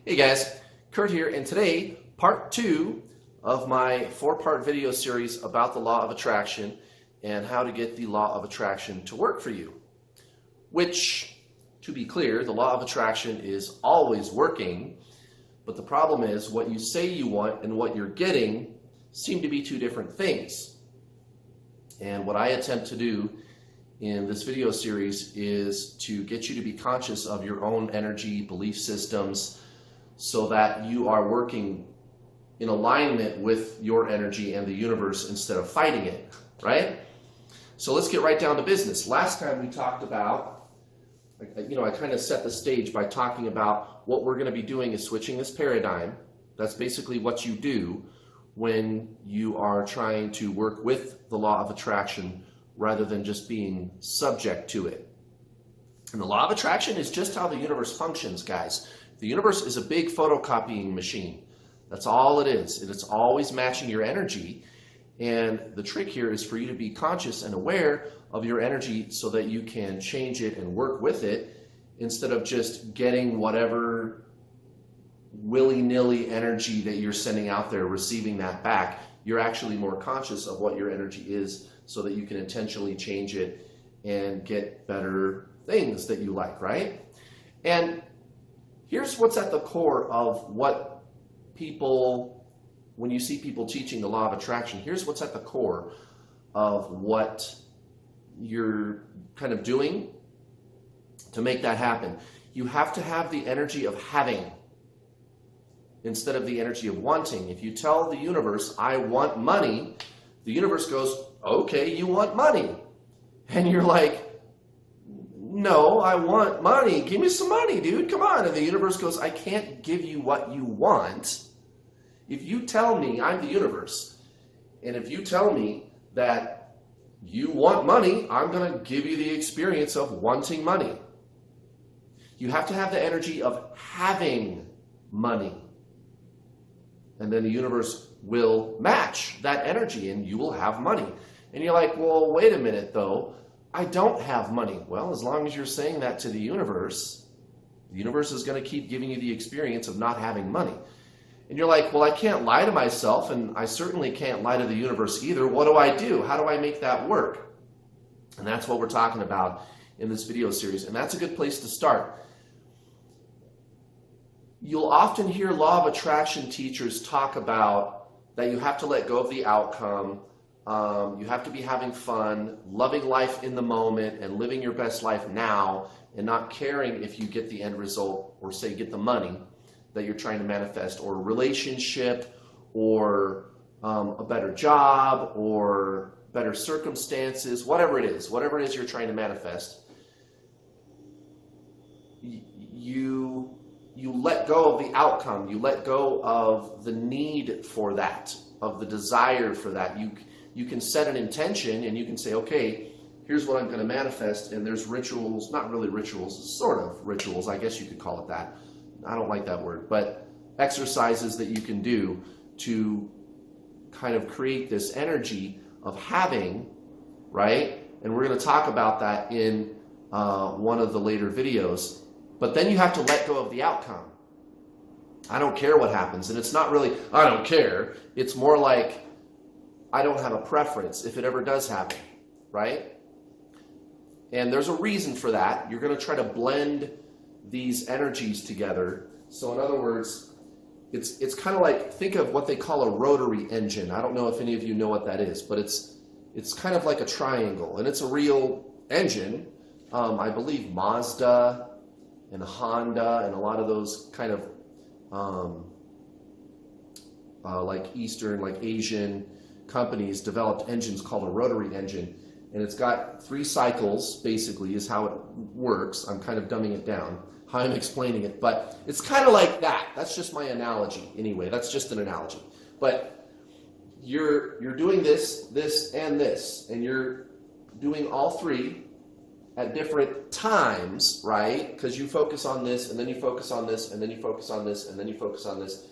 Hey guys, Kurt here, and today, part 2 of my 4-part video series about the law of attraction and how to get the law of attraction to work for you. Which, to be clear, the law of attraction is always working, but the problem is what you say you want and what you're getting seem to be two different things. And what I attempt to do in this video series is to get you to be conscious of your own energy, belief systems, so that you are working in alignment with your energy and the universe instead of fighting it, right? So let's get right down to business. Last time we talked about, I kind of set the stage by talking about what we're going to be doing is switching this paradigm. That's basically what you do when you are trying to work with the law of attraction rather than just being subject to it. And the law of attraction is just how the universe functions, guys. The universe is a big photocopying machine. That's all it is. And it's always matching your energy. And the trick here is for you to be conscious and aware of your energy so that you can change it and work with it instead of just getting whatever willy-nilly energy that you're sending out there, receiving that back. You're actually more conscious of what your energy is so that you can intentionally change it and get better things that you like, right? And here's what's at the core of what people, when you see people teaching the law of attraction, here's what's at the core of what you're kind of doing to make that happen. You have to have the energy of having instead of the energy of wanting. If you tell the universe, I want money, the universe goes, okay, you want money. And you're like, no, I want money. Give me some money, dude. Come on. And the universe goes, I can't give you what you want. If you tell me, I'm the universe, and if you tell me that you want money, I'm going to give you the experience of wanting money. You have to have the energy of having money. And then the universe will match that energy and you will have money. And you're like, well, wait a minute though. I don't have money. Well, as long as you're saying that to the universe is going to keep giving you the experience of not having money. And you're like, well, I can't lie to myself, and I certainly can't lie to the universe either. What do I do? How do I make that work? And that's what we're talking about in this video series. And that's a good place to start. You'll often hear law of attraction teachers talk about that you have to let go of the outcome. You have to be having fun, loving life in the moment, and living your best life now, and not caring if you get the end result or say get the money that you're trying to manifest, or a relationship, or a better job, or better circumstances, whatever it is you're trying to manifest. You let go of the outcome. You let go of the need for that, of the desire for that. You can set an intention and you can say, okay, here's what I'm going to manifest. And there's rituals, not really rituals, sort of rituals, I guess you could call it that. I don't like that word, but exercises that you can do to kind of create this energy of having, right? And we're going to talk about that in one of the later videos. But then you have to let go of the outcome. I don't care what happens. And it's not really, I don't care. It's more like, I don't have a preference if it ever does happen, right? And there's a reason for that. You're going to try to blend these energies together. So in other words, it's kind of like, think of what they call a rotary engine. I don't know if any of you know what that is, but it's kind of like a triangle, and it's a real engine. I believe Mazda and Honda and a lot of those kind of like Eastern, like Asian companies developed engines called a rotary engine, and it's got 3 cycles basically is how it works. I'm kind of dumbing it down, how I'm explaining it, but it's kind of like that. That's just my analogy anyway. That's just an analogy. But you're doing this, and this, and you're doing all 3 at different times, right? Because you focus on this, and then you focus on this, and then you focus on this, and then you focus on this,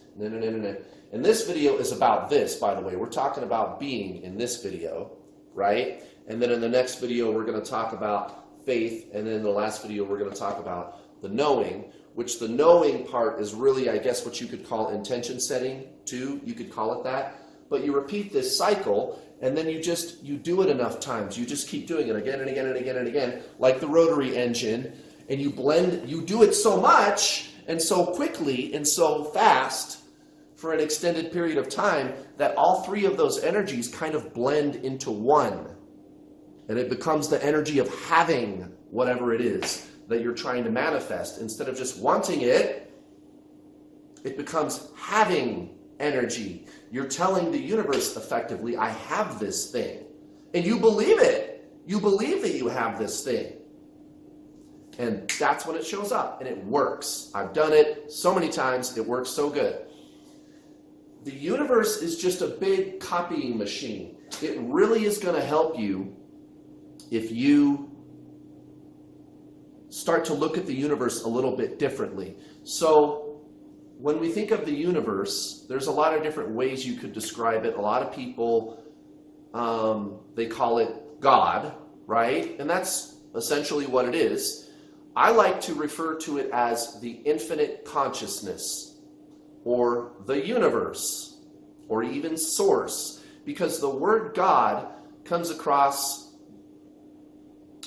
and this video is about this, by the way. We're talking about being in this video, right? And then in the next video, we're going to talk about faith, and then in the last video, we're going to talk about the knowing, which the knowing part is really, I guess, what you could call intention setting too. You could call it that. But you repeat this cycle, and then you do it enough times. You just keep doing it again and again and again and again, like the rotary engine, and you do it so much and so quickly and so fast for an extended period of time that all three of those energies kind of blend into one. And it becomes the energy of having whatever it is that you're trying to manifest. Instead of just wanting it, it becomes having energy. You're telling the universe effectively, I have this thing. And you believe it. You believe that you have this thing. And that's when it shows up. And it works. I've done it so many times. It works so good. The universe is just a big copying machine. It really is going to help you if you start to look at the universe a little bit differently. So when we think of the universe, there's a lot of different ways you could describe it. A lot of people, they call it God, right? And that's essentially what it is. I like to refer to it as the infinite consciousness, or the universe, or even source, because the word God comes across,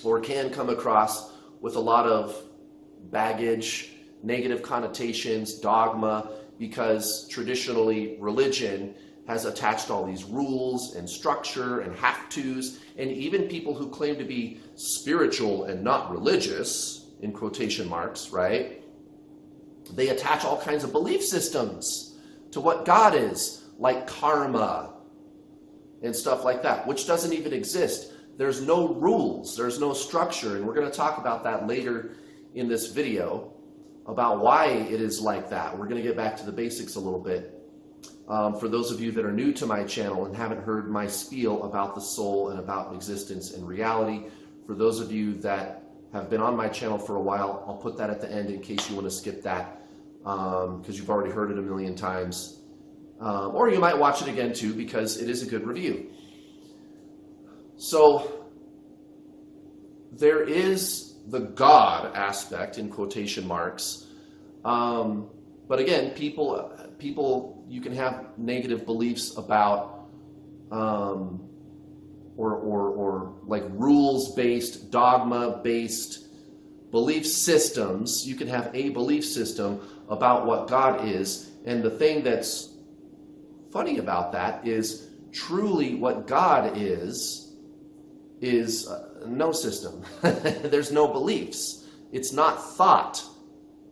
or can come across, with a lot of baggage, negative connotations, dogma, because traditionally religion has attached all these rules and structure and have-tos, and even people who claim to be spiritual and not religious, in quotation marks, right? They attach all kinds of belief systems to what God is, like karma and stuff like that, which doesn't even exist. There's no rules, there's no structure, and we're going to talk about that later in this video, about why it is like that. We're going to get back to the basics a little bit. For those of you that are new to my channel and haven't heard my spiel about the soul and about existence and reality, for those of you that have been on my channel for a while, I'll put that at the end in case you want to skip that, because you've already heard it a million times. Or you might watch it again too, because it is a good review. So there is the God aspect, in quotation marks. But again, people, you can have negative beliefs about, or like rules-based, dogma-based belief systems. You can have a belief system about what God is. And the thing that's funny about that is truly what God is no system. There's no beliefs. It's not thought.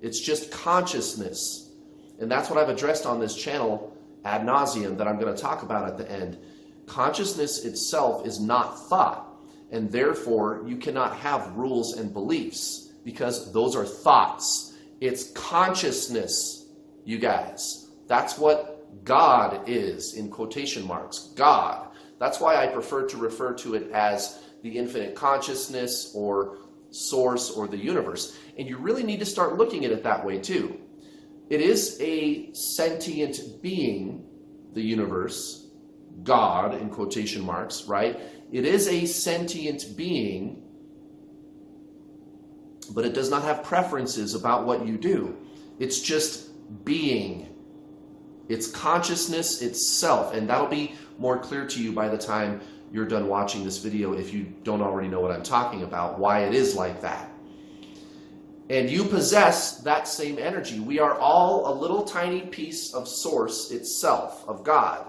It's just consciousness. And that's what I've addressed on this channel ad nauseum that I'm going to talk about at the end. Consciousness itself is not thought, and therefore you cannot have rules and beliefs because those are thoughts. It's consciousness, you guys. That's what God is, in quotation marks. God. That's why I prefer to refer to it as the infinite consciousness or source or the universe. And you really need to start looking at it that way too. It is a sentient being, the universe, God, in quotation marks, right? It is a sentient being, but it does not have preferences about what you do. It's just being. It's consciousness itself, and that'll be more clear to you by the time you're done watching this video if you don't already know what I'm talking about, why it is like that. And you possess that same energy. We are all a little tiny piece of source itself, of God.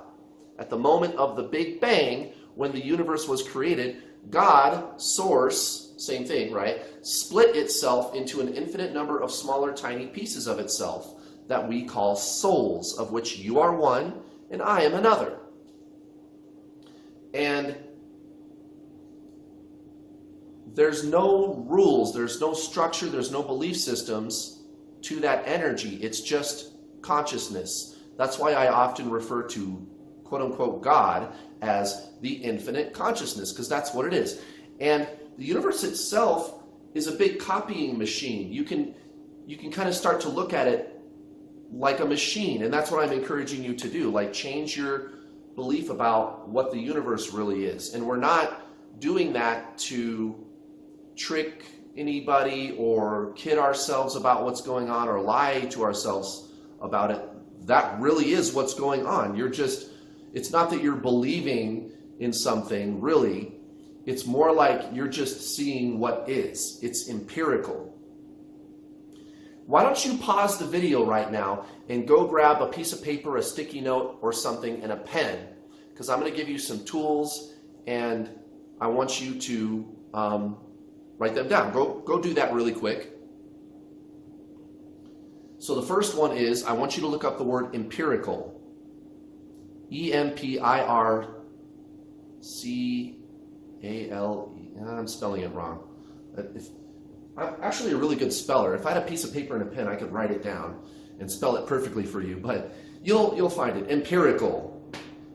At the moment of the Big Bang, when the universe was created, God, source, same thing, right, split itself into an infinite number of smaller tiny pieces of itself that we call souls, of which you are one and I am another. And there's no rules, there's no structure, there's no belief systems to that energy. It's just consciousness. That's why I often refer to quote-unquote God as the infinite consciousness, because that's what it is. And the universe itself is a big copying machine. You can kind of start to look at it like a machine, and that's what I'm encouraging you to do. Like, change your belief about what the universe really is. And we're not doing that to trick anybody or kid ourselves about what's going on or lie to ourselves about it. That really is what's going on. It's not that you're believing in something, really. It's more like you're just seeing what is. It's empirical. Why don't you pause the video right now and go grab a piece of paper, a sticky note or something, and a pen, because I'm going to give you some tools and I want you to write them down. Go do that really quick. So the first one is, I want you to look up the word empirical. E-M-P-I-R-C-A-L-E. I'm spelling it wrong. I'm actually a really good speller. If I had a piece of paper and a pen, I could write it down and spell it perfectly for you. But you'll find it. Empirical.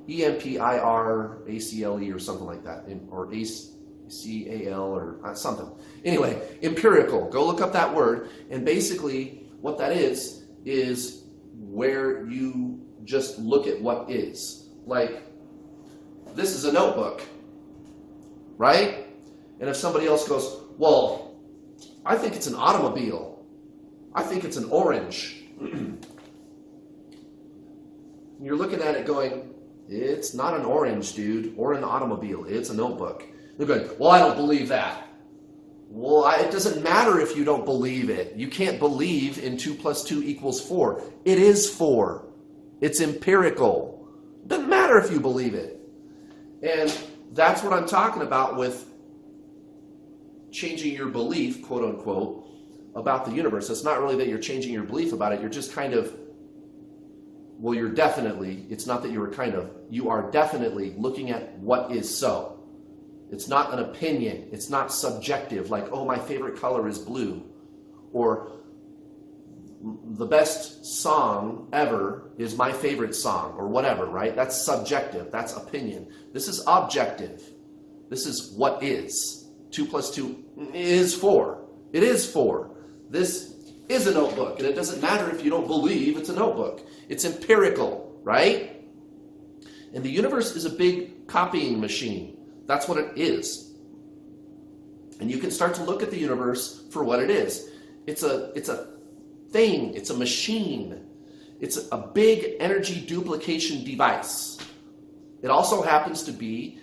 E-M-P-I-R-A-C-L-E or something like that. Or A-C-A-L or something. Anyway, empirical. Go look up that word. And basically what that is where you just look at what is. Like, this is a notebook, right? And if somebody else goes, well, I think it's an automobile. I think it's an orange. You're looking at it going, it's not an orange, dude, or an automobile. It's a notebook. They're going, well, I don't believe that. Well, it doesn't matter if you don't believe it. You can't believe in 2 + 2 = 4. It is 4. It's empirical. It doesn't matter if you believe it. And that's what I'm talking about with changing your belief, quote unquote, about the universe. It's not really that you're changing your belief about it. You're just kind of, well, you're definitely, it's not that you were kind of, you are definitely looking at what is so. It's not an opinion. It's not subjective, like, oh, my favorite color is blue. Or the best song ever is my favorite song, or whatever, right? That's subjective. That's opinion. This is objective. This is what is. 2 + 2 is 4. It is 4. This is a notebook, and it doesn't matter if you don't believe it's a notebook. It's empirical, right? And the universe is a big copying machine. That's what it is. And you can start to look at the universe for what it is. It's a thing. It's a machine. It's a big energy duplication device. It also happens to be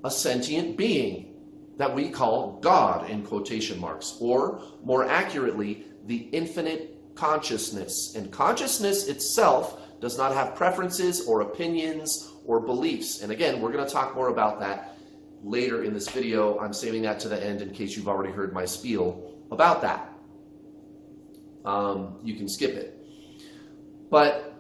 a sentient being that we call God in quotation marks, or more accurately, the infinite consciousness. And consciousness itself does not have preferences or opinions or beliefs. And again, we're going to talk more about that later in this video. I'm saving that to the end in case you've already heard my spiel about that. You can skip it. But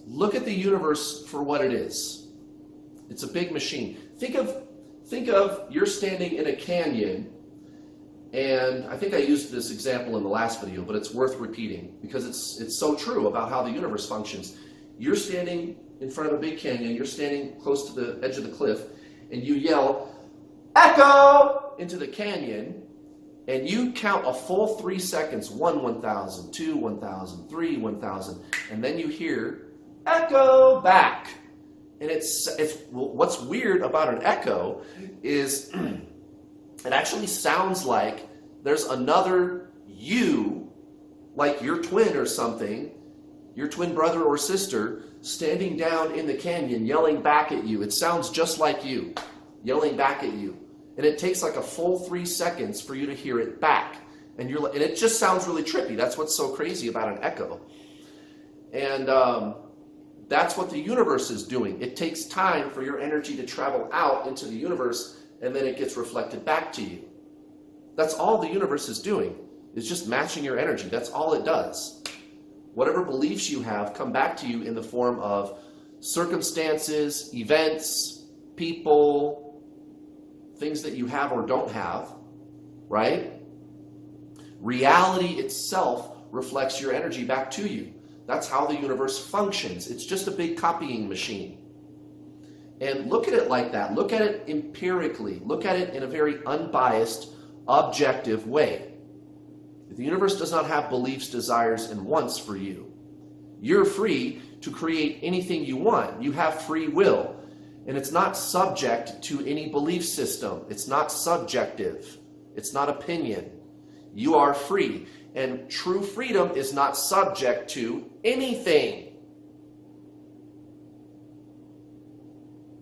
look at the universe for what it is. It's a big machine. Think of you're standing in a canyon, and I think I used this example in the last video, but it's worth repeating because it's so true about how the universe functions. You're standing in front of a big canyon, you're standing close to the edge of the cliff, and you yell, "Echo!" into the canyon, and you count a full 3 seconds, 1, 1,000, 2, 1,000, 3, 1,000, and then you hear, "Echo!" back. And it's what's weird about an echo is it actually sounds like there's another you, like your twin or something, your twin brother or sister, standing down in the canyon yelling back at you. It sounds just like you, yelling back at you. And it takes like a full 3 seconds for you to hear it back. And it just sounds really trippy. That's what's so crazy about an echo. And that's what the universe is doing. It takes time for your energy to travel out into the universe, and then it gets reflected back to you. That's all the universe is doing, is just matching your energy. That's all it does. Whatever beliefs you have come back to you in the form of circumstances, events, people, things that you have or don't have, right? Reality itself reflects your energy back to you. That's how the universe functions. It's just a big copying machine. And look at it like that. Look at it empirically. Look at it in a very unbiased, objective way. The universe does not have beliefs, desires, and wants for you. You're free to create anything you want. You have free will. And it's not subject to any belief system. It's not subjective. It's not opinion. You are free. And true freedom is not subject to anything.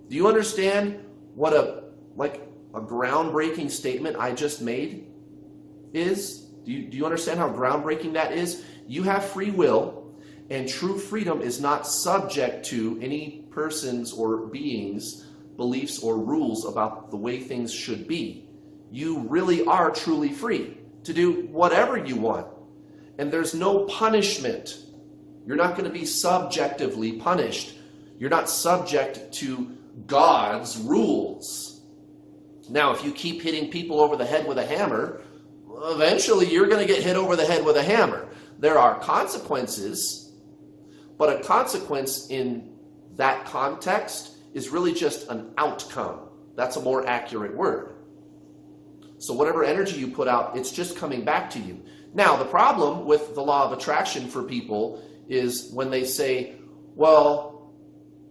Do you understand what a groundbreaking statement I just made is? Do you understand how groundbreaking that is? You have free will, and true freedom is not subject to any person's or being's beliefs or rules about the way things should be. You really are truly free to do whatever you want. And there's no punishment. You're not going to be subjectively punished. You're not subject to God's rules. Now, if you keep hitting people over the head with a hammer, eventually you're going to get hit over the head with a hammer. There are consequences, but a consequence in that context is really just an outcome. That's a more accurate word. So whatever energy you put out, it's just coming back to you. Now, the problem with the law of attraction for people is when they say, well,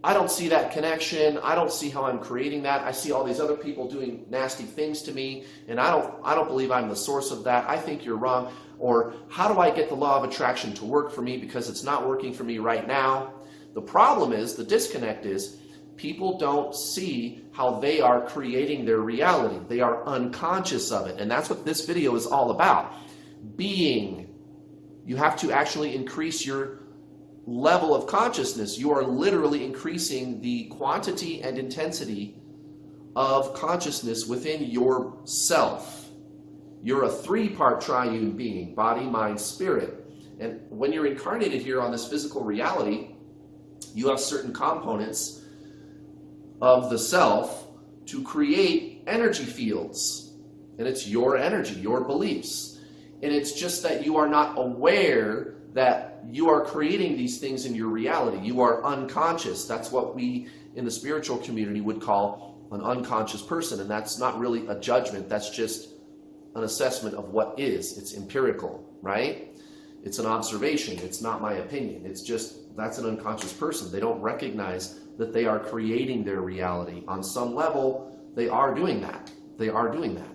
I don't see that connection. I don't see how I'm creating that. I see all these other people doing nasty things to me, and I don't believe I'm the source of that. I think you're wrong. Or how do I get the law of attraction to work for me because it's not working for me right now? The problem is, the disconnect is, people don't see how they are creating their reality. They are unconscious of it. And that's what this video is all about. Being. You have to actually increase your level of consciousness. You are literally increasing the quantity and intensity of consciousness within yourself. You're a three-part triune being, body, mind, spirit. And when you're incarnated here on this physical reality, you have certain components of the self to create energy fields. And it's your energy, your beliefs. And it's just that you are not aware that you are creating these things in your reality. You are unconscious. That's what we in the spiritual community would call an unconscious person. And that's not really a judgment. That's just an assessment of what is. It's empirical, right? It's an observation. It's not my opinion. It's just, that's an unconscious person. They don't recognize that they are creating their reality. On some level, they are doing that. They are doing that.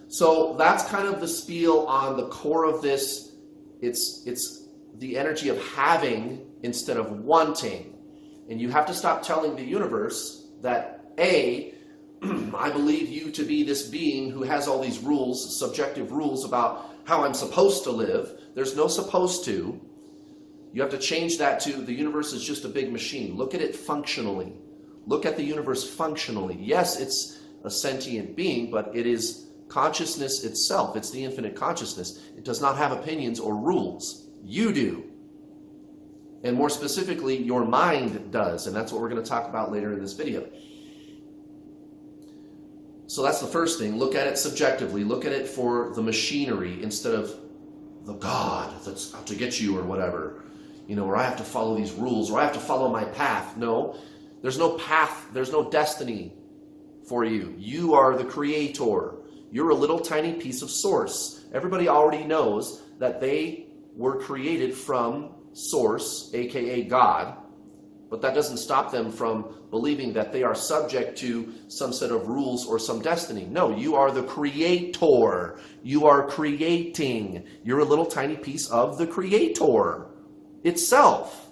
So that's kind of the spiel on the core of this. It's the energy of having instead of wanting. And you have to stop telling the universe that, A, I believe you to be this being who has all these rules, subjective rules about how I'm supposed to live. There's no supposed to. You have to change that to the universe is just a big machine. Look at it functionally. Look at the universe functionally. Yes, it's a sentient being, but it is consciousness itself. It's the infinite consciousness. It does not have opinions or rules. You do. And more specifically, your mind does. And that's what we're going to talk about later in this video. So that's the first thing. Look at it subjectively. Look at it for the machinery instead of the God that's out to get you or whatever. You know, or I have to follow these rules or I have to follow my path. No, there's no path. There's no destiny for you. You are the creator. You're a little tiny piece of source. Everybody already knows that they were created from source, aka God, but that doesn't stop them from believing that they are subject to some set of rules or some destiny. No, you are the creator. You are creating. You're a little tiny piece of the creator itself.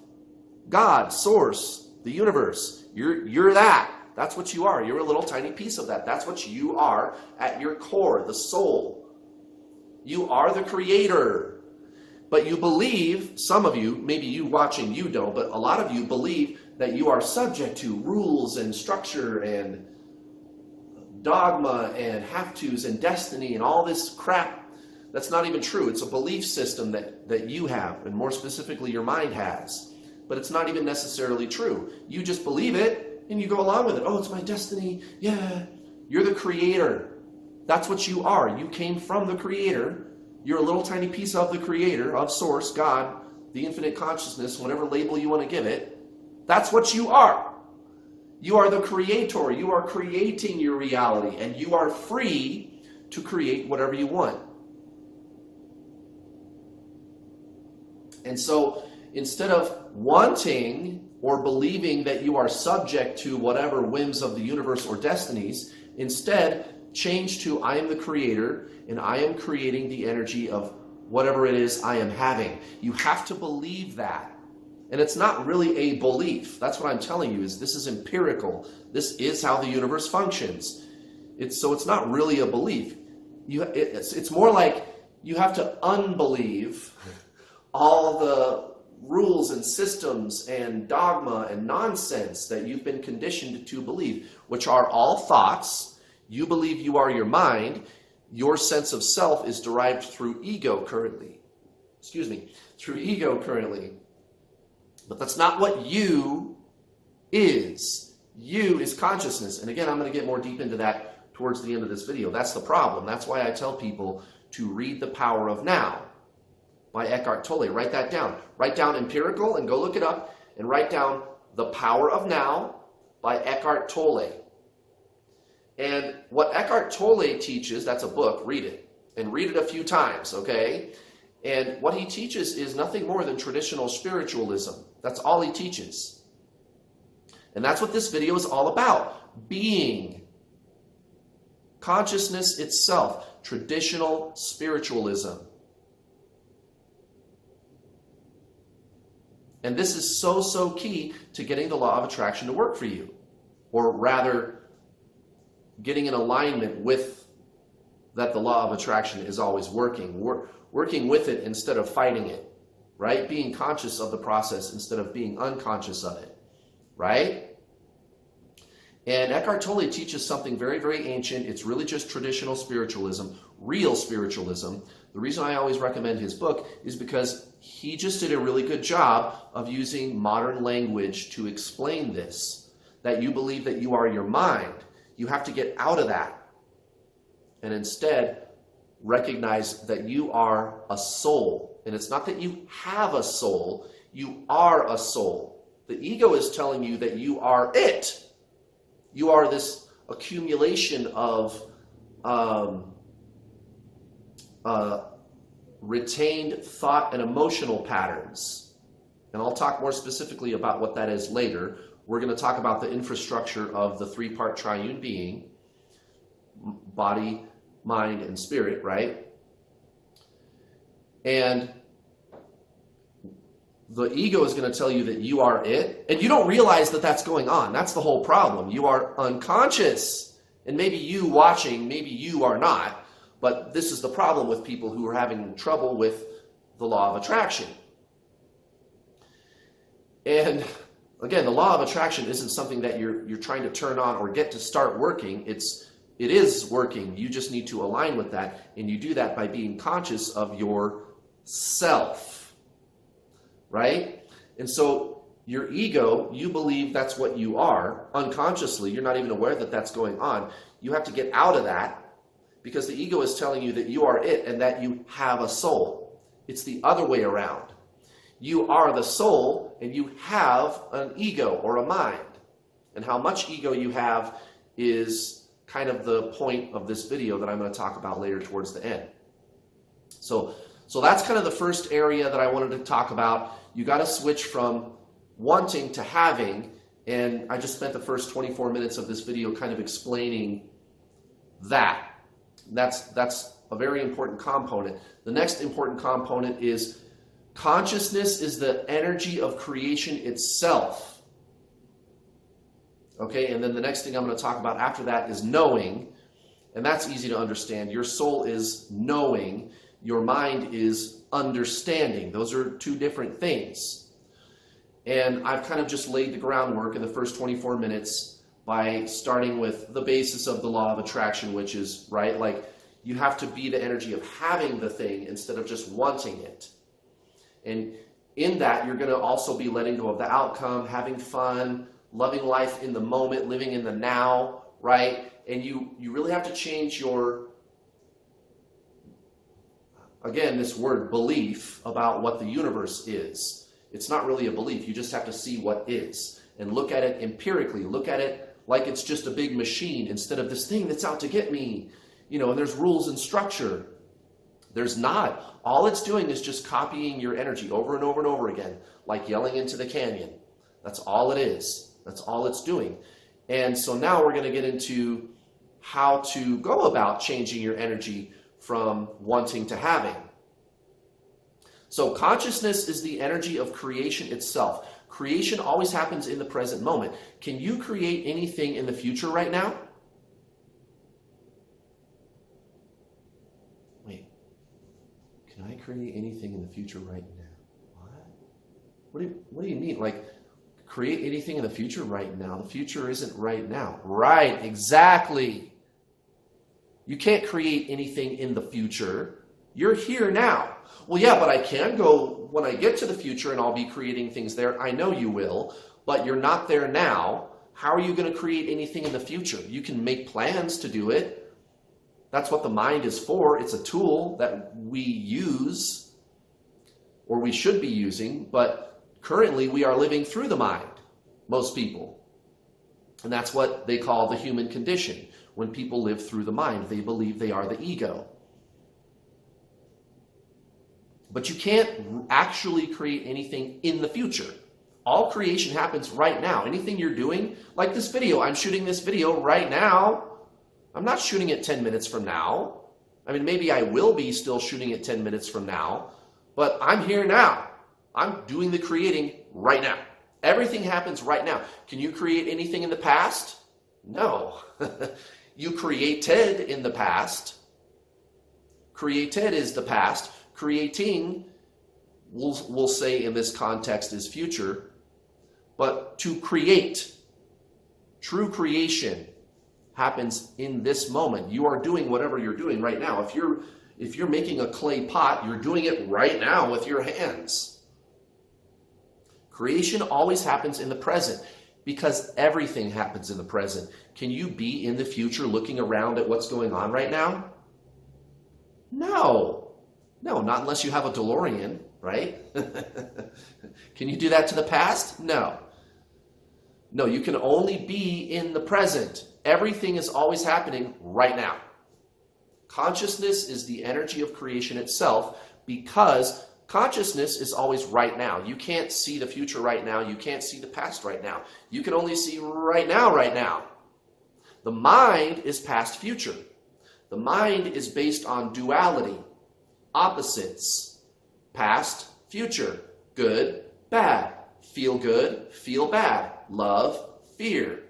God, source, the universe. You're that. That's what you are. You're a little tiny piece of that. That's what you are at your core, the soul. You are the creator. But you believe, some of you, maybe you watching, you don't, but a lot of you believe that you are subject to rules and structure and dogma and have-tos and destiny and all this crap. That's not even true. It's a belief system that you have, and more specifically your mind has. But it's not even necessarily true. You just believe it. And you go along with it. Oh, it's my destiny. Yeah. You're the creator. That's what you are. You came from the creator. You're a little tiny piece of the creator, of source, God, the infinite consciousness, whatever label you want to give it. That's what you are. You are the creator. You are creating your reality. And you are free to create whatever you want. And so instead of wanting or believing that you are subject to whatever whims of the universe or destinies. Instead, change to I am the creator and I am creating the energy of whatever it is I am having. You have to believe that. And it's not really a belief. That's what I'm telling you, is this is empirical. This is how the universe functions. So it's not really a belief. It's more like you have to unbelieve all the rules and systems and dogma and nonsense that you've been conditioned to believe, which are all thoughts. You believe you are your mind. Your sense of self is derived through ego currently. Through ego currently. But that's not what you is. You is consciousness. And again, I'm going to get more deep into that towards the end of this video. That's the problem. That's why I tell people to read The Power of Now by Eckhart Tolle. Write that down. Write down empirical and go look it up and write down The Power of Now by Eckhart Tolle. And what Eckhart Tolle teaches, that's a book, read it. And read it a few times, okay? And what he teaches is nothing more than traditional spiritualism. That's all he teaches. And that's what this video is all about. Being. Consciousness itself. Traditional spiritualism. And this is so, so key to getting the law of attraction to work for you. Or rather, getting in alignment with that the law of attraction is always working. Working with it instead of fighting it. Right? Being conscious of the process instead of being unconscious of it. Right? And Eckhart Tolle teaches something very, very ancient. It's really just traditional spiritualism, real spiritualism. The reason I always recommend his book is because he just did a really good job of using modern language to explain this. That you believe that you are your mind. You have to get out of that. And instead, recognize that you are a soul. And it's not that you have a soul. You are a soul. The ego is telling you that you are it. You are this accumulation of retained thought and emotional patterns. And I'll talk more specifically about what that is later. We're going to talk about the infrastructure of the three-part triune being, body, mind, and spirit, right? And the ego is going to tell you that you are it, and you don't realize that that's going on. That's the whole problem. You are unconscious, and maybe you watching, maybe you are not, but this is the problem with people who are having trouble with the law of attraction. And again, the law of attraction isn't something that you're trying to turn on or get to start working. It is working. You just need to align with that, and you do that by being conscious of your self, right? And so your ego, you believe that's what you are unconsciously. You're not even aware that that's going on. You have to get out of that because the ego is telling you that you are it and that you have a soul. It's the other way around. You are the soul and you have an ego or a mind. And how much ego you have is kind of the point of this video that I'm going to talk about later towards the end. So that's kind of the first area that I wanted to talk about. You got to switch from wanting to having, and I just spent the first 24 minutes of this video kind of explaining that. That's a very important component. The next important component is consciousness is the energy of creation itself. Okay, and then the next thing I'm going to talk about after that is knowing, and that's easy to understand. Your soul is knowing, your mind is understanding. Those are two different things. And I've kind of just laid the groundwork in the first 24 minutes by starting with the basis of the law of attraction, which is, right, like you have to be the energy of having the thing instead of just wanting it. And in that, you're going to also be letting go of the outcome, having fun, loving life in the moment, living in the now, right? And you really have to change your, again, this word belief about what the universe is. It's not really a belief. You just have to see what is and look at it empirically. Look at it like it's just a big machine instead of this thing that's out to get me. You know, and there's rules and structure. There's not. All it's doing is just copying your energy over and over and over again, like yelling into the canyon. That's all it is. That's all it's doing. And so now we're going to get into how to go about changing your energy from wanting to having. So consciousness is the energy of creation itself. Creation always happens in the present moment. Can you create anything in the future right now? Wait, can I create anything in the future right now? What do you mean? Like, create anything in the future right now? The future isn't right now. Right, exactly. You can't create anything in the future. You're here now. Well, yeah, but I can go when I get to the future and I'll be creating things there. I know you will, but you're not there now. How are you going to create anything in the future? You can make plans to do it. That's what the mind is for. It's a tool that we use, or we should be using, but currently we are living through the mind, most people. And that's what they call the human condition. When people live through the mind, they believe they are the ego. But you can't actually create anything in the future. All creation happens right now. Anything you're doing, like this video, I'm shooting this video right now. I'm not shooting it 10 minutes from now. I mean, maybe I will be still shooting it 10 minutes from now, but I'm here now. I'm doing the creating right now. Everything happens right now. Can you create anything in the past? No. You created in the past. Created is the past. Creating, we'll say in this context, is future. But to create, true creation, happens in this moment. You are doing whatever you're doing right now. If you're making a clay pot, you're doing it right now with your hands. Creation always happens in the present because everything happens in the present. Can you be in the future looking around at what's going on right now? No. No, not unless you have a DeLorean, right? Can you do that to the past? No. No, you can only be in the present. Everything is always happening right now. Consciousness is the energy of creation itself because consciousness is always right now. You can't see the future right now. You can't see the past right now. You can only see right now, right now. The mind is past future. The mind is based on duality, opposites, past, future, good, bad, feel good, feel bad, love, fear,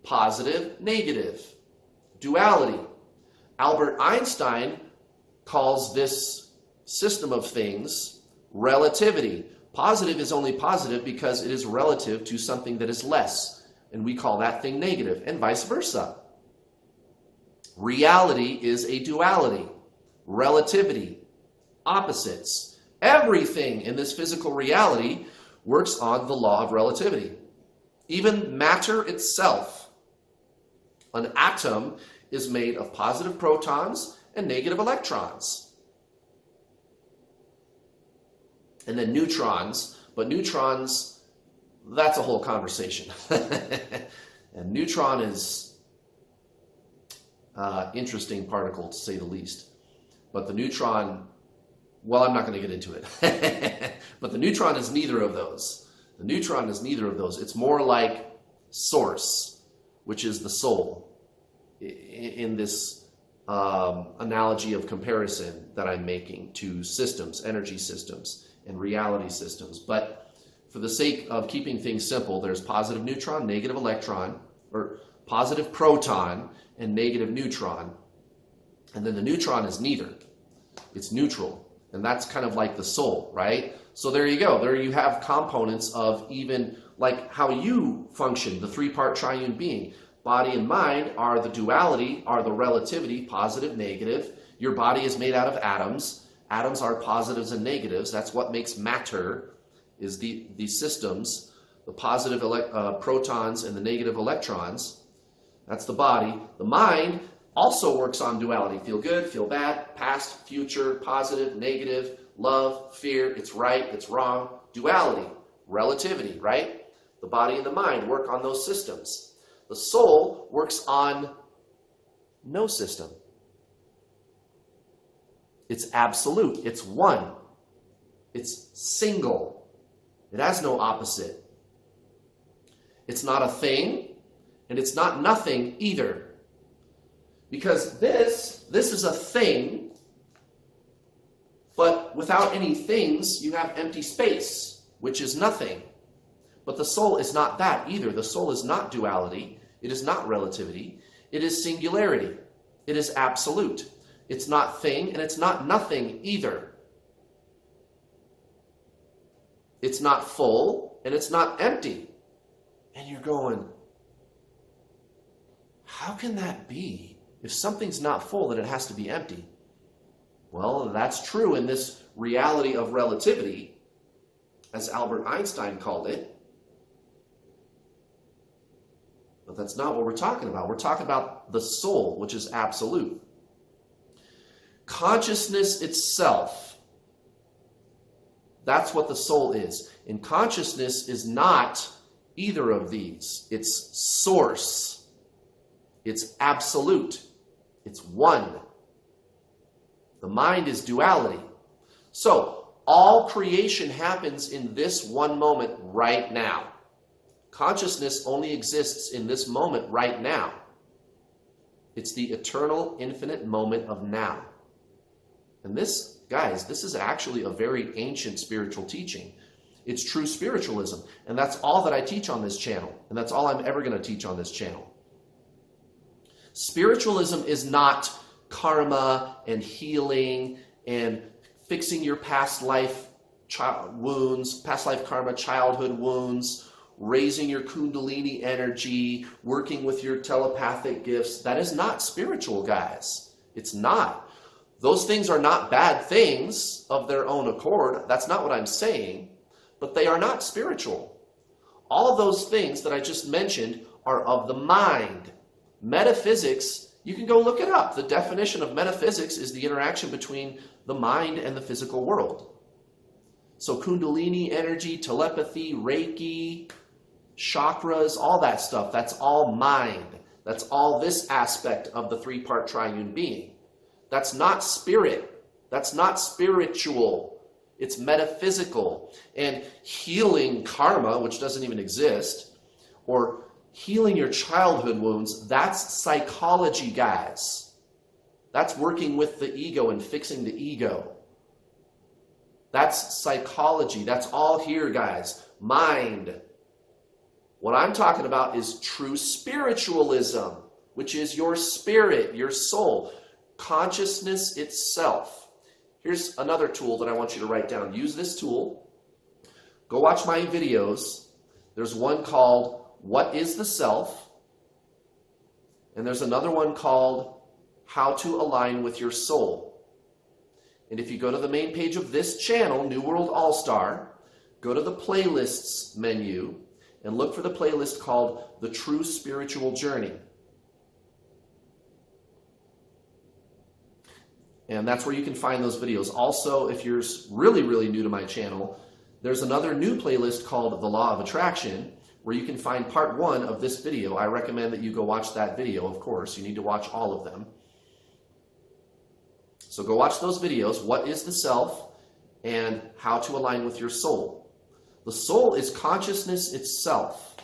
positive, negative, duality. Albert Einstein calls this system of things relativity. Positive is only positive because it is relative to something that is less, and we call that thing negative, and vice versa. Reality is a duality. Relativity, opposites. Everything in this physical reality works on the law of relativity. Even matter itself. An atom is made of positive protons and negative electrons. And then neutrons, but neutrons, that's a whole conversation. And neutron is interesting particle, to say the least. But the neutron, well, I'm not going to get into it. But the neutron is neither of those. The neutron is neither of those. It's more like source, which is the soul, in this analogy of comparison that I'm making to systems, energy systems, and reality systems. But for the sake of keeping things simple, there's positive neutron, negative electron, or positive proton and negative neutron. And then the neutron is neither. It's neutral. And that's kind of like the soul, right? So there you go. There you have components of even like how you function, the three-part triune being. Body and mind are the duality, are the relativity, positive, negative. Your body is made out of atoms. Atoms are positives and negatives. That's what makes matter, is the systems, the positive protons and the negative electrons. That's the body. The mind also works on duality. Feel good, feel bad, past, future, positive, negative, love, fear, it's right, it's wrong. Duality, relativity, right? The body and the mind work on those systems. The soul works on no system. It's absolute. It's one. It's single. It has no opposite. It's not a thing, and it's not nothing either. Because this is a thing, but without any things, you have empty space, which is nothing. But the soul is not that either. The soul is not duality. It is not relativity. It is singularity. It is absolute. It's not thing, and it's not nothing either. It's not full, and it's not empty. And you're going, how can that be? If something's not full, then it has to be empty. Well, that's true in this reality of relativity, as Albert Einstein called it. But that's not what we're talking about. We're talking about the soul, which is absolute. Consciousness itself, that's what the soul is. And consciousness is not either of these. It's source. It's absolute. It's one. The mind is duality. So, all creation happens in this one moment right now. Consciousness only exists in this moment right now. It's the eternal, infinite moment of now. And this, guys, this is actually a very ancient spiritual teaching. It's true spiritualism. And that's all that I teach on this channel. And that's all I'm ever going to teach on this channel. Spiritualism is not karma and healing and fixing your past life wounds, past life karma, childhood wounds, raising your kundalini energy, working with your telepathic gifts. That is not spiritual, guys. It's not. Those things are not bad things of their own accord. That's not what I'm saying. But they are not spiritual. All of those things that I just mentioned are of the mind. Metaphysics, you can go look it up. The definition of metaphysics is the interaction between the mind and the physical world. So kundalini energy, telepathy, Reiki, chakras, all that stuff, that's all mind. That's all this aspect of the three-part triune being. That's not spirit. That's not spiritual. It's metaphysical. And healing karma, which doesn't even exist, or healing your childhood wounds, that's psychology, guys. That's working with the ego and fixing the ego. That's psychology. That's all here, guys. Mind. What I'm talking about is true spiritualism, which is your spirit, your soul, consciousness itself. Here's another tool that I want you to write down. Use this tool. Go watch my videos. There's one called What is the Self? And there's another one called How to Align with Your Soul. And if you go to the main page of this channel, New World All-Star, go to the playlists menu and look for the playlist called The True Spiritual Journey. And that's where you can find those videos. Also, if you're really, really new to my channel, there's another new playlist called The Law of Attraction, where you can find part 1 of this video. I recommend that you go watch that video, of course. You need to watch all of them. So go watch those videos, What is the Self, and How to Align with Your Soul. The soul is consciousness itself.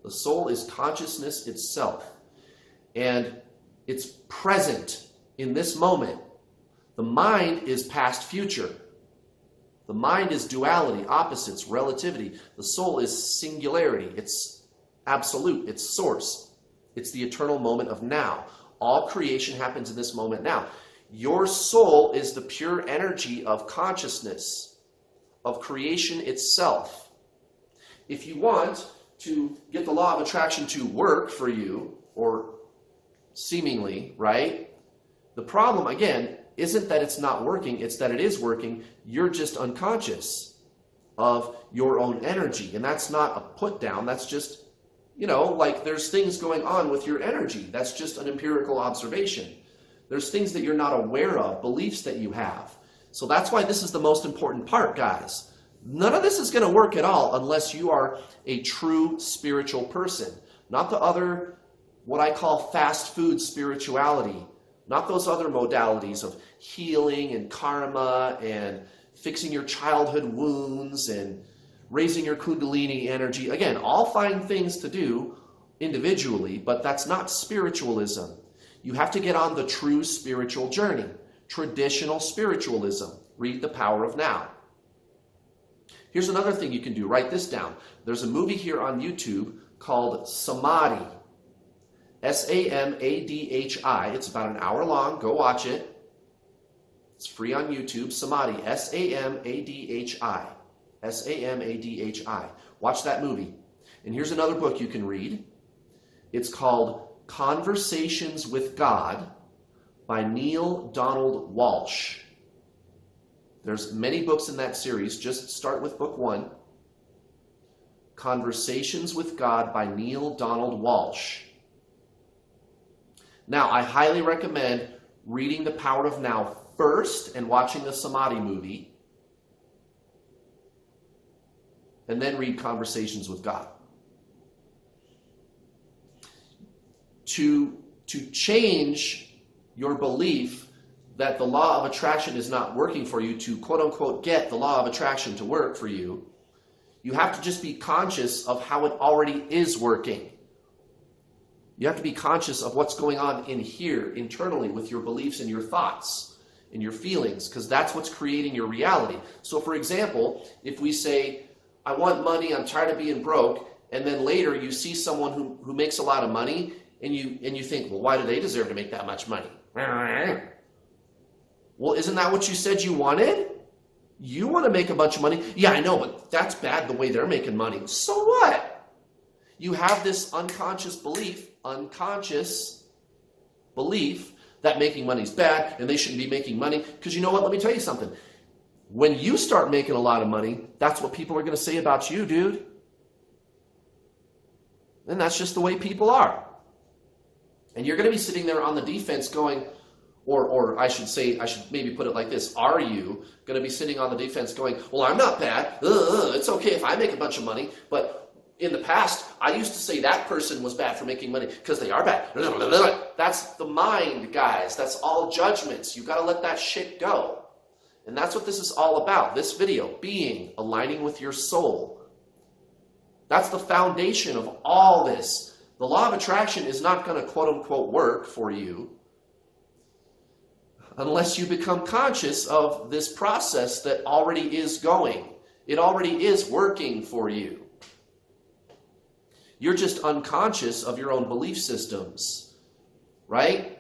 The soul is consciousness itself. And it's present in this moment. The mind is past future. The mind is duality, opposites, relativity. The soul is singularity. It's absolute. It's source. It's the eternal moment of now. All creation happens in this moment now. Your soul is the pure energy of consciousness, of creation itself. If you want to get the law of attraction to work for you, or seemingly, right? The problem, again, isn't that it's not working, it's that it is working. You're just unconscious of your own energy. And that's not a put down, that's just, like there's things going on with your energy. That's just an empirical observation. There's things that you're not aware of, beliefs that you have. So that's why this is the most important part, guys. None of this is going to work at all unless you are a true spiritual person. Not the other, what I call fast food spirituality. Not those other modalities of healing and karma and fixing your childhood wounds and raising your Kundalini energy. Again, all fine things to do individually, but that's not spiritualism. You have to get on the true spiritual journey. Traditional spiritualism. Read The Power of Now. Here's another thing you can do. Write this down. There's a movie here on YouTube called Samadhi. Samadhi. It's about an hour long. Go watch it. It's free on YouTube. Samadhi. Samadhi. Samadhi. Watch that movie. And here's another book you can read. It's called Conversations with God by Neale Donald Walsch. There's many books in that series. Just start with book 1. Conversations with God by Neale Donald Walsch. Now, I highly recommend reading The Power of Now first and watching the Samadhi movie, and then read Conversations with God. To change your belief that the law of attraction is not working for you, to quote unquote get the law of attraction to work for you, you have to just be conscious of how it already is working. You have to be conscious of what's going on in here, internally, with your beliefs and your thoughts and your feelings, because that's what's creating your reality. So for example, if we say, I want money, I'm tired of being broke, and then later you see someone who makes a lot of money, and you think, well, why do they deserve to make that much money? Well, isn't that what you said you wanted? You want to make a bunch of money? Yeah, I know, but that's bad the way they're making money. So what? You have this unconscious belief that making money is bad and they shouldn't be making money. Because you know what? Let me tell you something. When you start making a lot of money, that's what people are going to say about you, dude. And that's just the way people are. And you're going to be sitting there on the defense going, or I should say, I should maybe put it like this. Are you going to be sitting on the defense going, well, I'm not bad. It's okay if I make a bunch of money. But in the past, I used to say that person was bad for making money because they are bad. That's the mind, guys. That's all judgments. You've got to let that shit go. And that's what this is all about. This video, being, aligning with your soul. That's the foundation of all this. The law of attraction is not going to quote unquote work for you unless you become conscious of this process that already is going. It already is working for you. You're just unconscious of your own belief systems, right?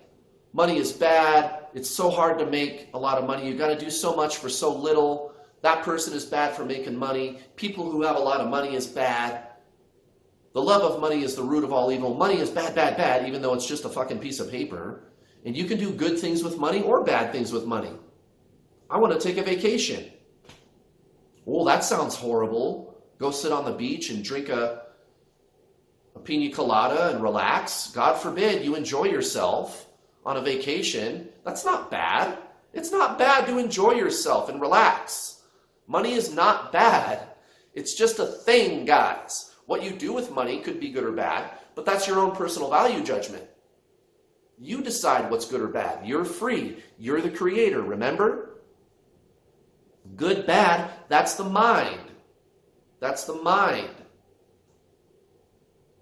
Money is bad. It's so hard to make a lot of money. You've got to do so much for so little. That person is bad for making money. People who have a lot of money is bad. The love of money is the root of all evil. Money is bad, bad, bad, even though it's just a fucking piece of paper. And you can do good things with money or bad things with money. I want to take a vacation. Oh, that sounds horrible. Go sit on the beach and drink a pina colada and relax. God forbid you enjoy yourself on a vacation. That's not bad. It's not bad to enjoy yourself and relax. Money is not bad. It's just a thing, guys. What you do with money could be good or bad, but that's your own personal value judgment. You decide what's good or bad. You're free. You're the creator, remember? Good, bad, that's the mind. That's the mind.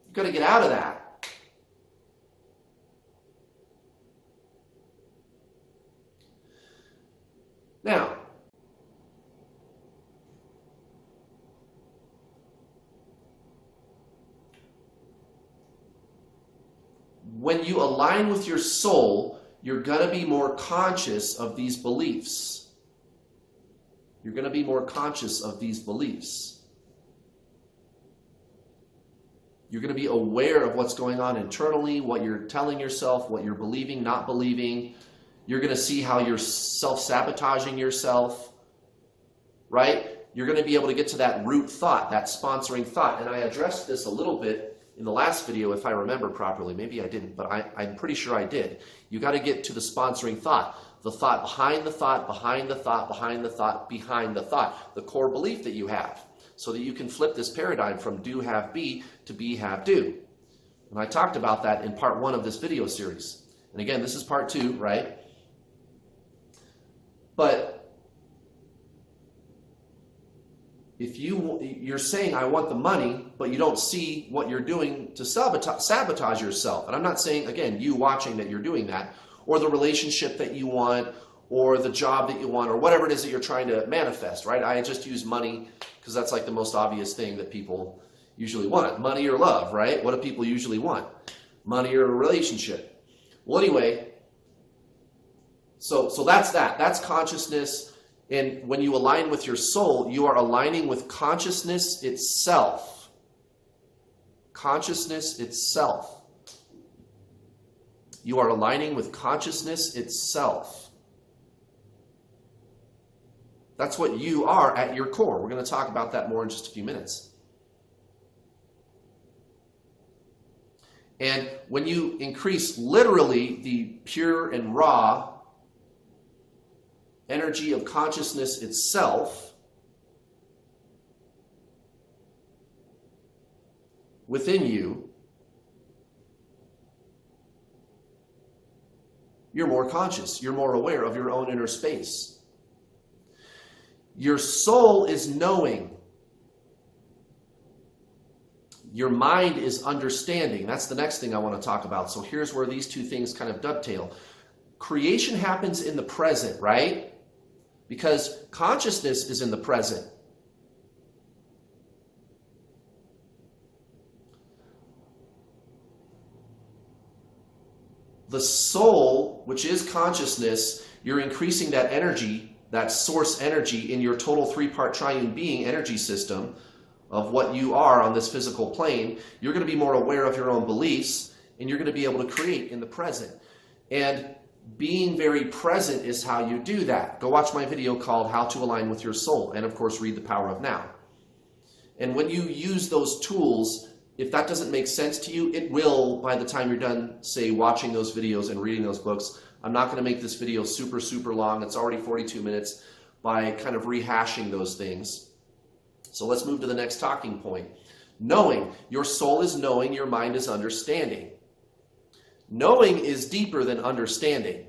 You've got to get out of that. Now, when you align with your soul, you're going to be more conscious of these beliefs. You're going to be more conscious of these beliefs. You're going to be aware of what's going on internally, what you're telling yourself, what you're believing, not believing. You're going to see how you're self-sabotaging yourself, right? You're going to be able to get to that root thought, that sponsoring thought. And I addressed this a little bit in the last video, if I remember properly. Maybe I didn't, but I'm pretty sure I did. You got to get to the sponsoring thought. The thought behind the thought, behind the thought, behind the thought, behind the thought. The core belief that you have. So that you can flip this paradigm from do, have, be to be, have, do. And I talked about that in part 1 of this video series. And again, this is part 2, right? But you're saying I want the money, but you don't see what you're doing to sabotage yourself. And I'm not saying, again, you watching that you're doing that, or the relationship that you want, or the job that you want, or whatever it is that you're trying to manifest, right? I just use money because that's like the most obvious thing that people usually want. Money or love, right? What do people usually want? Money or a relationship. Well, anyway, so that's that. That's consciousness. And when you align with your soul, you are aligning with consciousness itself. Consciousness itself. You are aligning with consciousness itself. That's what you are at your core. We're going to talk about that more in just a few minutes. And when you increase literally the pure and raw energy of consciousness itself within you, you're more conscious. You're more aware of your own inner space. Your soul is knowing. Your mind is understanding. That's the next thing I want to talk about. So here's where these two things kind of dovetail. Creation happens in the present, right? Because consciousness is in the present. The soul, which is consciousness, you're increasing that energy, that source energy in your total three-part triune being energy system of what you are on this physical plane. You're going to be more aware of your own beliefs, and you're going to be able to create in the present. And being very present is how you do that. Go watch my video called How to Align with Your Soul, and of course read The Power of Now. And when you use those tools, if that doesn't make sense to you, it will by the time you're done, say, watching those videos and reading those books. I'm not going to make this video super, super long. It's already 42 minutes by kind of rehashing those things. So let's move to the next talking point. Knowing. Your soul is knowing, your mind is understanding. Knowing is deeper than understanding.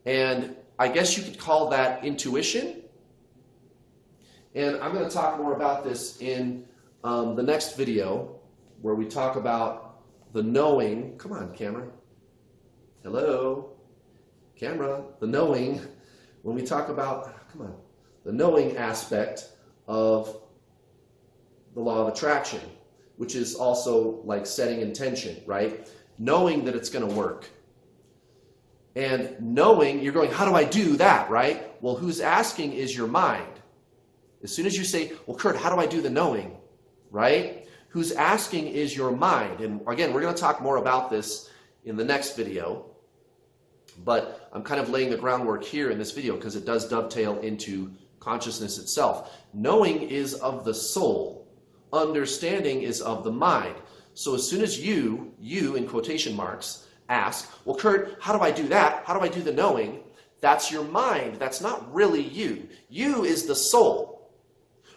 And I guess you could call that intuition. And I'm going to talk more about this in the next video where we talk about the knowing. Come on, camera. Hello. Camera. The knowing. When we talk about, come on, the knowing aspect of the law of attraction, which is also like setting intention, right? Knowing that it's going to work. And knowing, you're going, how do I do that, right? Well, who's asking is your mind. As soon as you say, well, Kurt, how do I do the knowing, right? Who's asking is your mind. And again, we're going to talk more about this in the next video. But I'm kind of laying the groundwork here in this video because it does dovetail into consciousness itself. Knowing is of the soul. Understanding is of the mind. So as soon as you in quotation marks, ask, well, Kurt, how do I do that? How do I do the knowing? That's your mind. That's not really you. You is the soul.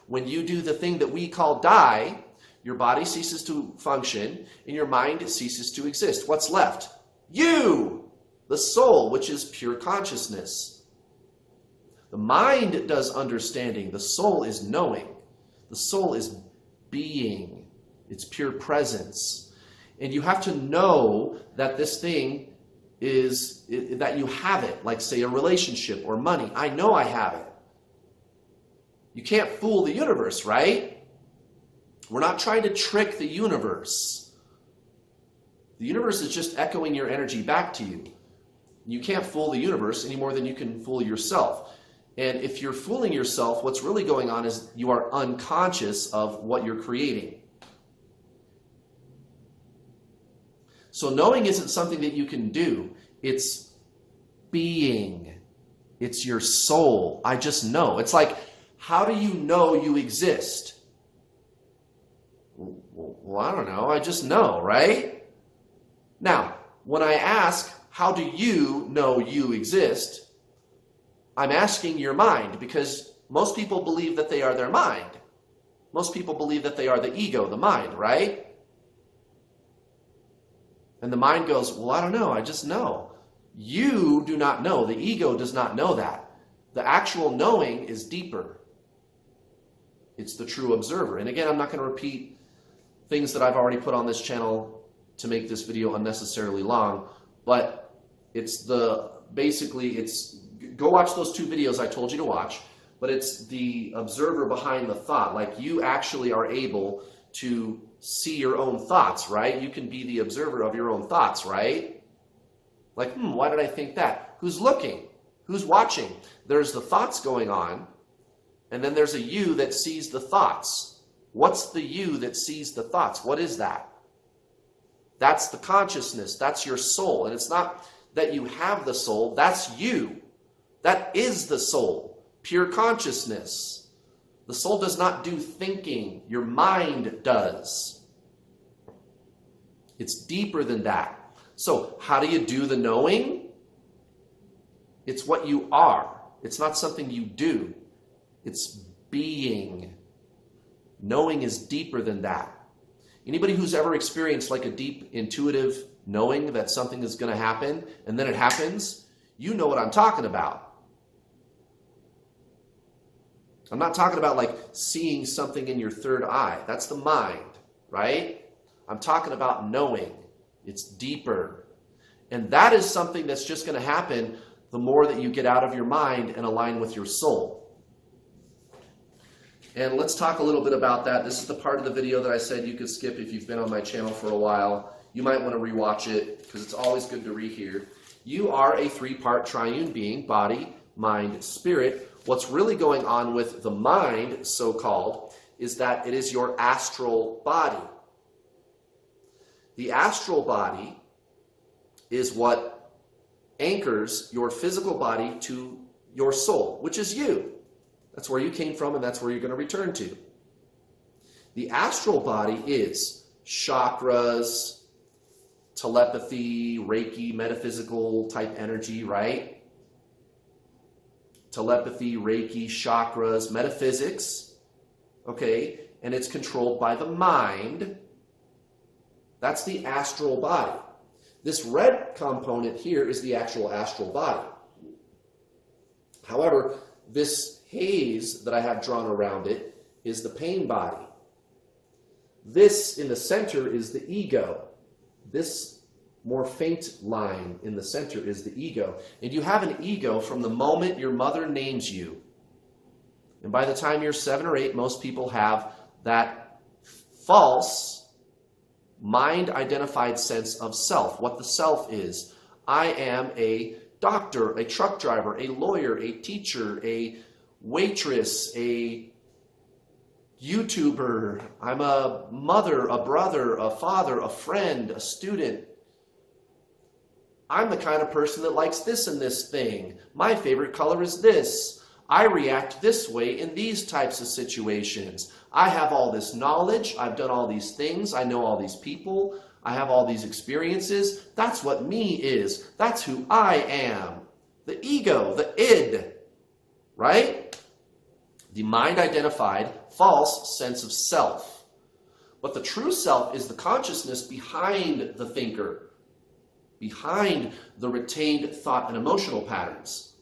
When you do the thing that we call die, your body ceases to function and your mind ceases to exist. What's left? You, the soul, which is pure consciousness. The mind does understanding. The soul is knowing. The soul is being. It's pure presence. And you have to know that this thing is, that you have it, like say a relationship or money. I know I have it. You can't fool the universe, right? We're not trying to trick the universe. The universe is just echoing your energy back to you. You can't fool the universe any more than you can fool yourself. And if you're fooling yourself, what's really going on is you are unconscious of what you're creating. So knowing isn't something that you can do. It's being. It's your soul. I just know. It's like, how do you know you exist? Well, I don't know. I just know, right? Now, when I ask, how do you know you exist? I'm asking your mind because most people believe that they are their mind. Most people believe that they are the ego, the mind, right? And the mind goes, well, I don't know. I just know. You do not know. The ego does not know that. The actual knowing is deeper. It's the true observer. And again, I'm not going to repeat things that I've already put on this channel to make this video unnecessarily long, but basically go watch those 2 videos I told you to watch, but it's the observer behind the thought. Like, you actually are able to see your own thoughts, right? You can be the observer of your own thoughts, right? Like, why did I think that? Who's looking? Who's watching? There's the thoughts going on, and then there's a you that sees the thoughts. What's the you that sees the thoughts? What is that? That's the consciousness. That's your soul. And it's not that you have the soul. That's you. That is the soul. Pure consciousness. The soul does not do thinking. Your mind does. It's deeper than that. So how do you do the knowing? It's what you are. It's not something you do. It's being. Knowing is deeper than that. Anybody who's ever experienced like a deep intuitive knowing that something is going to happen and then it happens, you know what I'm talking about. I'm not talking about like seeing something in your third eye. That's the mind, right? I'm talking about knowing. It's deeper. And that is something that's just going to happen the more that you get out of your mind and align with your soul. And let's talk a little bit about that. This is the part of the video that I said you could skip if you've been on my channel for a while. You might want to rewatch it because it's always good to rehear. You are a 3-part triune being, body, mind, spirit. What's really going on with the mind, so-called, is that it is your astral body. The astral body is what anchors your physical body to your soul, which is you. That's where you came from, and that's where you're going to return to. The astral body is chakras, telepathy, Reiki, metaphysical type energy, right? Telepathy, Reiki, chakras, metaphysics, okay? And it's controlled by the mind. That's the astral body. This red component here is the actual astral body. However, this haze that I have drawn around it is the pain body. This in the center is the ego. This more faint line in the center is the ego. And you have an ego from the moment your mother names you. And by the time you're 7 or 8, most people have that false mind-identified sense of self, what the self is. I am a doctor, a truck driver, a lawyer, a teacher, a waitress, a YouTuber. I'm a mother, a brother, a father, a friend, a student. I'm the kind of person that likes this and this thing. My favorite color is this. I react this way in these types of situations. I have all this knowledge. I've done all these things. I know all these people. I have all these experiences. That's what me is. That's who I am. The ego, the id, right? The mind-identified false sense of self. But the true self is the consciousness behind the thinker, behind the retained thought and emotional patterns.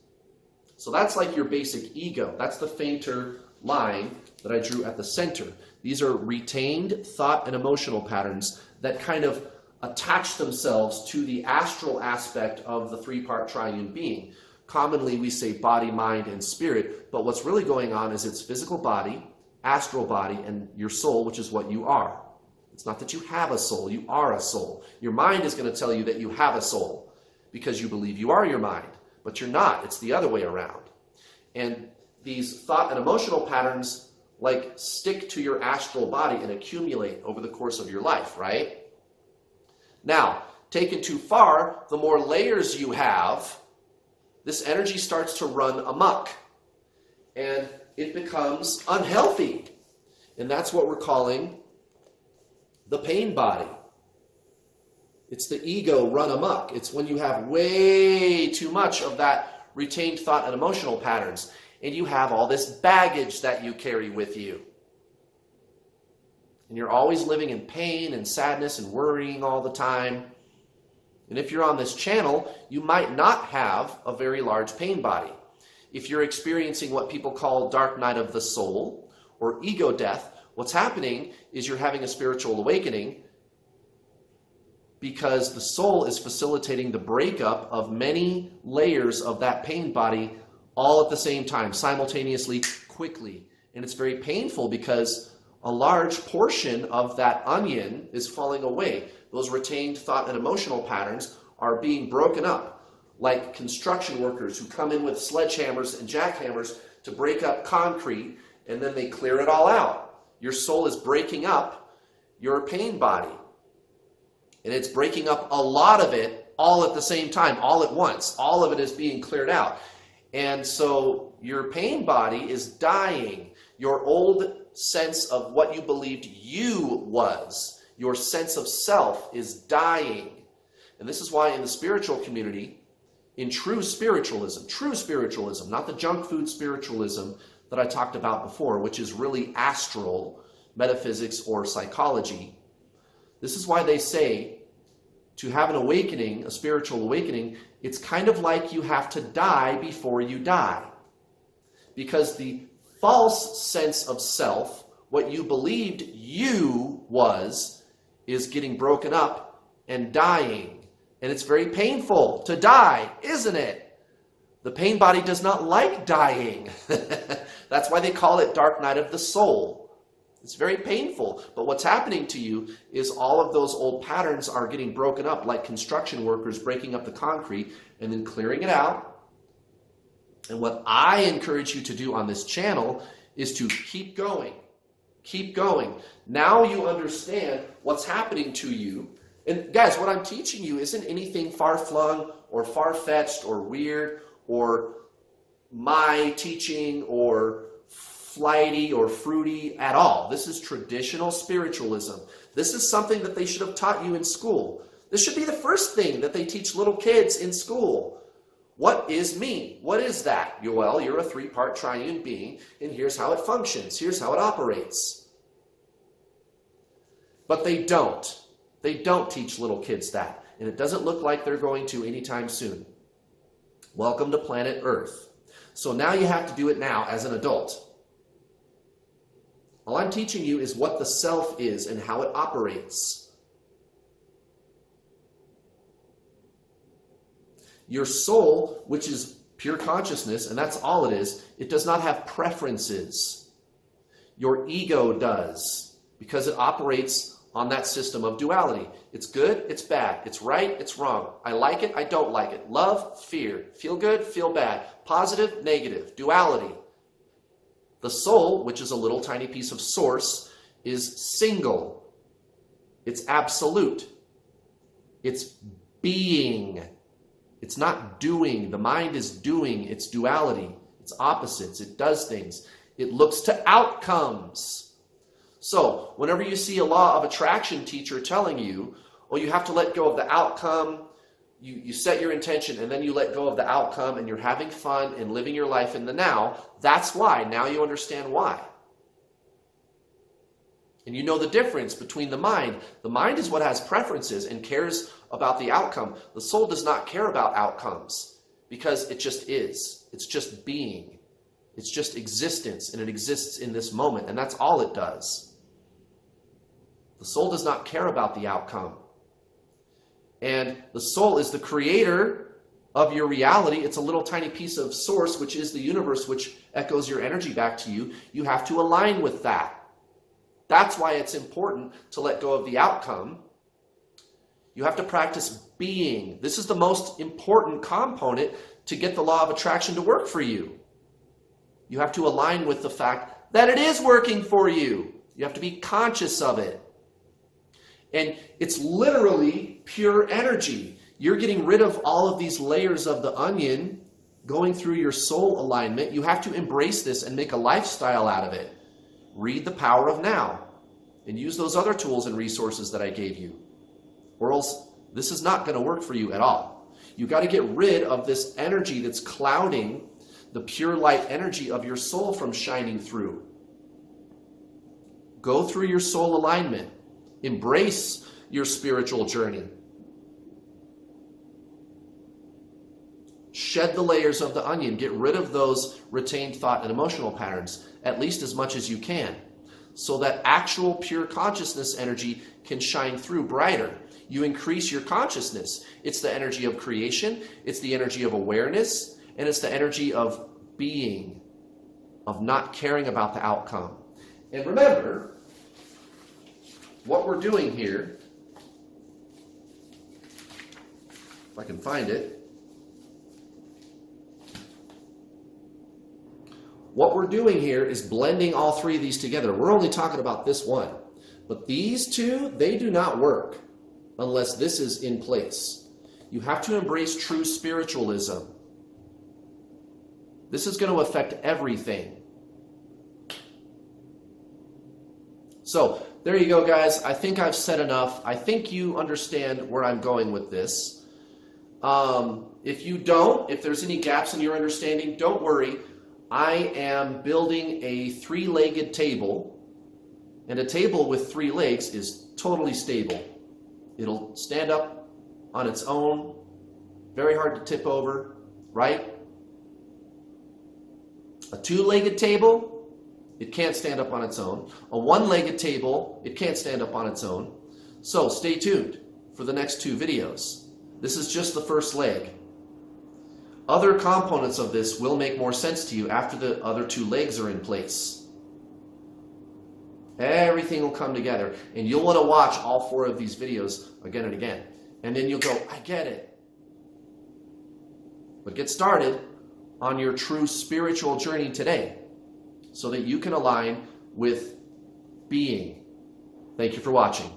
So that's like your basic ego. That's the fainter line that I drew at the center. These are retained thought and emotional patterns that kind of attach themselves to the astral aspect of the 3-part triune being. Commonly, we say body, mind, and spirit, but what's really going on is it's physical body, astral body, and your soul, which is what you are. It's not that you have a soul, you are a soul. Your mind is going to tell you that you have a soul because you believe you are your mind, but you're not. It's the other way around. And these thought and emotional patterns like stick to your astral body and accumulate over the course of your life, right? Now, taken too far, the more layers you have, this energy starts to run amok and it becomes unhealthy. And that's what we're calling the pain body. It's the ego run amok. It's when you have way too much of that retained thought and emotional patterns, and you have all this baggage that you carry with you. And you're always living in pain and sadness and worrying all the time. And if you're on this channel, you might not have a very large pain body. If you're experiencing what people call dark night of the soul, or ego death, what's happening is you're having a spiritual awakening because the soul is facilitating the breakup of many layers of that pain body all at the same time, simultaneously, quickly. And it's very painful because a large portion of that onion is falling away. Those retained thought and emotional patterns are being broken up, like construction workers who come in with sledgehammers and jackhammers to break up concrete, and then they clear it all out. Your soul is breaking up your pain body. And it's breaking up a lot of it all at the same time, all at once. All of it is being cleared out. And so your pain body is dying. Your old sense of what you believed you was, your sense of self is dying. And this is why in the spiritual community, in true spiritualism, not the junk food spiritualism that I talked about before, which is really astral metaphysics or psychology, this is why they say to have an awakening, a spiritual awakening, it's kind of like you have to die before you die. Because the false sense of self, what you believed you was, is getting broken up and dying. And it's very painful to die, isn't it? The pain body does not like dying. That's why they call it Dark Night of the Soul. It's very painful. But what's happening to you is all of those old patterns are getting broken up, like construction workers breaking up the concrete and then clearing it out. And what I encourage you to do on this channel is to keep going. Keep going. Now you understand what's happening to you. And guys, what I'm teaching you isn't anything far-flung or far-fetched or weird or my teaching or flighty or fruity at all. This is traditional spiritualism. This is something that they should have taught you in school. This should be the first thing that they teach little kids in school. What is me? What is that? Well, you're a three-part triune being, and here's how it functions. Here's how it operates. But they don't. They don't teach little kids that, and it doesn't look like they're going to anytime soon. Welcome to planet Earth. So now you have to do it now as an adult. All I'm teaching you is what the self is and how it operates. Your soul, which is pure consciousness, and that's all it is, it does not have preferences. Your ego does, because it operates on that system of duality. It's good, it's bad. It's right, it's wrong. I like it, I don't like it. Love, fear. Feel good, feel bad. Positive, negative. Duality. The soul, which is a little tiny piece of source, is single. It's absolute. It's being. It's not doing. The mind is doing. It's duality. It's opposites. It does things. It looks to outcomes. So, whenever you see a law of attraction teacher telling you, oh, you have to let go of the outcome, you set your intention and then you let go of the outcome and you're having fun and living your life in the now, that's why. Now you understand why. And you know the difference between the mind. The mind is what has preferences and cares about the outcome. The soul does not care about outcomes because it just is. It's just being. It's just existence, and it exists in this moment, and that's all it does. The soul does not care about the outcome. And the soul is the creator of your reality. It's a little tiny piece of source, which is the universe, which echoes your energy back to you. You have to align with that. That's why it's important to let go of the outcome. You have to practice being. This is the most important component to get the law of attraction to work for you. You have to align with the fact that it is working for you. You have to be conscious of it. And it's literally pure energy. You're getting rid of all of these layers of the onion going through your soul alignment. You have to embrace this and make a lifestyle out of it. Read The Power of Now and use those other tools and resources that I gave you. Or else this is not going to work for you at all. You've got to get rid of this energy that's clouding the pure light energy of your soul from shining through. Go through your soul alignment. Embrace your spiritual journey. Shed the layers of the onion. Get rid of those retained thought and emotional patterns, at least as much as you can, so that actual pure consciousness energy can shine through brighter. You increase your consciousness. It's the energy of creation, it's the energy of awareness, and it's the energy of being, of not caring about the outcome. And remember, what we're doing here, if I can find it, what we're doing here is blending all three of these together. We're only talking about this one. But these two, they do not work unless this is in place. You have to embrace true spiritualism. This is going to affect everything. So, there you go, guys. I think I've said enough. I think you understand where I'm going with this. If you don't, if there's any gaps in your understanding, don't worry. I am building a three-legged table, and a table with three legs is totally stable. It'll stand up on its own, very hard to tip over, right? A two-legged table, it can't stand up on its own. A one-legged table, it can't stand up on its own. So stay tuned for the next two videos. This is just the first leg. Other components of this will make more sense to you after the other two legs are in place. Everything will come together, and you'll want to watch all four of these videos again and again. And then you'll go, I get it. But get started on your true spiritual journey today so that you can align with being. Thank you for watching.